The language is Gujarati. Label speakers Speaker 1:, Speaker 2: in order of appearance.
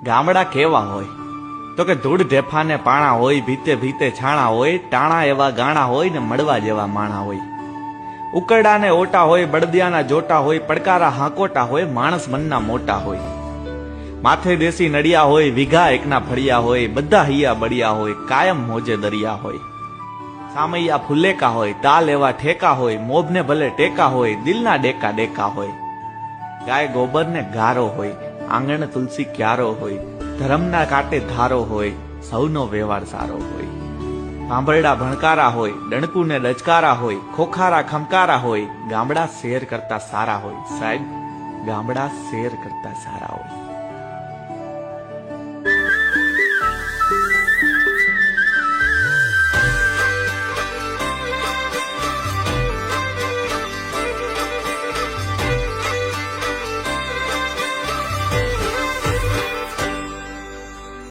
Speaker 1: ગામડા કેવા હોય તો કે ધૂળ ઢેફાને પાણા હોય, ભીતે ભીતે છાણા હોય, ટાણા એવા ગાણા હોય ને મળવા જેવા માણા હોય. ઉકરડાને ઓટા હોય, બળદિયાના જોટા હોય, પડકારા હાંકોટા હોય, માણસ મનના મોટા હોય. માથે દેશી નડિયા હોય, વીઘા એકના ફળિયા હોય, બધા હૈયા બળિયા હોય, કાયમ મોજે દરિયા હોય. સામૈયા ફુલેકા હોય, તાલ એવા ઠેકા હોય, મોભને ભલે ટેકા હોય, દિલના ડેકા ડેકા હોય. ગાય ગોબરને ગારો હોય, આંગણ તુલસી ક્યારો હોય, ધર્મના કાંટે ધારો હોય, સૌનો વ્યવહાર સારો હોય. ભાંભરડા ભણકારા હોય, ડણકુને ડચકારા હોય, ખોખારા ખમકારા હોય, ગામડા શેર કરતા સારા હોય. સાહેબ, ગામડા શેર કરતા સારા હોય.